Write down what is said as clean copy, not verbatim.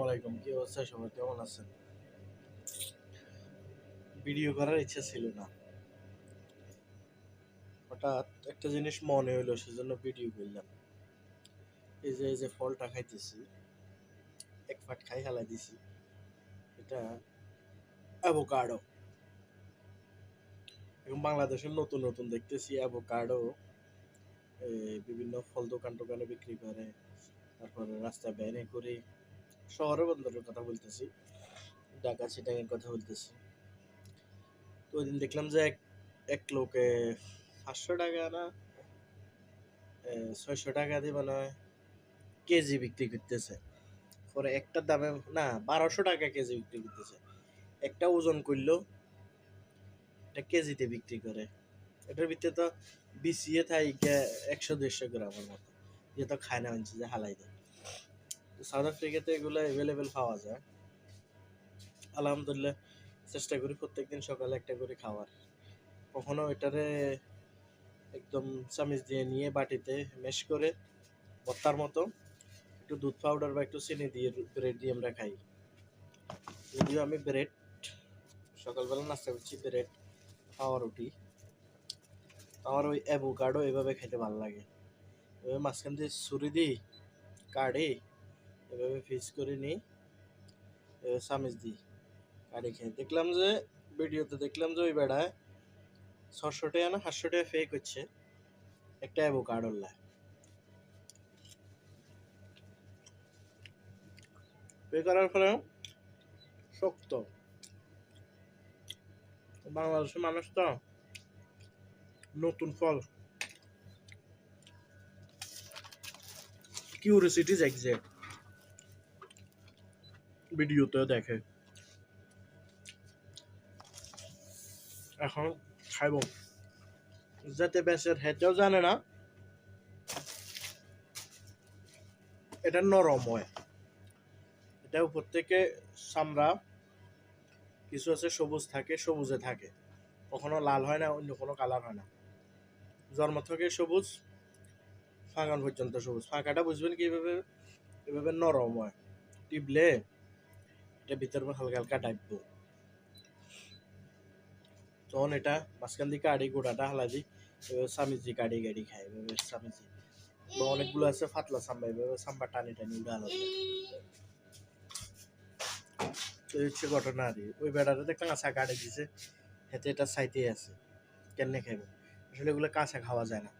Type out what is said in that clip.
আলাইকুম, কি অবস্থা সবার, কেমন আছেন? ভিডিও করার ইচ্ছা ছিল না, হঠাৎ একটা জিনিস মনে হইলো, সেজন্য ভিডিও করলাম। এই যে ফলটা খাইতেছি, এক ফাট খাই হালাই দিছি। এটা অ্যাভোকাডো। এখন বাংলাদেশের নতুন নতুন দেখতেছি অ্যাভোকাডো বিভিন্ন ফল দোকান টোকানে বিক্রি করে, তারপরে রাস্তায় ব্যানে করে। শহরে বন্দরের কথা বলতেছি, ঢাকা চিটাগের কথা বলতেছি। তো ওই দিন দেখলাম যে এক এক লোকে 500 টাকা না 600 টাকা দিয়ে মানে কেজি বিক্রি করতেছে। পরে একটার দামে না 1200 টাকা কেজি বিক্রি করতেছে। একটা ওজন করলো, এটা কেজিতে বিক্রি করে। এটার ভিতরে তো বিসিএ থাইকে 100-150 গ্রামের মতো, যে তো খায় না মানছি যে হালাই দেয়। সাউথ আফ্রিকাতে এগুলো অ্যাভেলেবেল পাওয়া যায়। আলহামদুলিল্লাহ চেষ্টা করি প্রত্যেকদিন সকালে একটা করে খাওয়ার। কখনো এটারে একদম চামিচ দিয়ে নিয়ে বাটিতে মেশ করে ভর্তার মতো একটু দুধ পাউডার বা একটু চিনি দিয়ে ব্রেড দিয়ে আমরা খাই। যদিও আমি ব্রেড সকালবেলা নাস্তা করছি, ব্রেড পাউরুটি। আমার ওই অ্যাভোকাডো এভাবে খেতে ভালো লাগে। এভাবে মাঝখান দিয়ে ছুরি দিই, কাড়ি, এভাবে ফিস করে নিই, এভাবে চামিচ দিই, কাড়ি খাই। দেখলাম যে ভিডিওতে দেখলাম যে ওই বেড়ায় 600 টাকা না 700 টাকা ফেক হচ্ছে একটা অ্যাভোকাডোর লাই। পে করার পরে শক্ত। বাংলাদেশের মানুষ তো নতুন ফল কিউরিসিটিজ এক্সাক্ট ভিডিওতে দেখে। এখন খাইব, যাতে বেচের হেঁটেও জানে না এটা নরম হয়। এটা উপর থেকে চামড়া কিছু আছে সবুজ থাকে, সবুজে থাকে, কখনো লাল হয় না, অন্য কোনো কালার হয় না। জন্ম থেকে সবুজ, ফাঁকান পর্যন্ত সবুজ। ফাঁকাটা বুঝবেন কিভাবে? এভাবে নরম হয়, টিপলে এটা ভিতর হালকা হালকা ডাকবো, তখন এটা মাঝখান দিয়ে কাড়ি গোড়াটা হালা দিই, এভাবে চামিচি কাড়ি গাড়ি খাই, এভাবে চামিচি। বা অনেকগুলো আছে পাতলা সাম্বা, এভাবে সাম্বা টানি টানি উঠে আলাদা। তো হচ্ছে ঘটনা আর ওই বেড়াটা দেখলাম কাঁচা কাটে দিছে, হেতে এটা সাইতে আছে, কেমনে খাইব? আসলে এগুলো কাঁচা খাওয়া যায় না।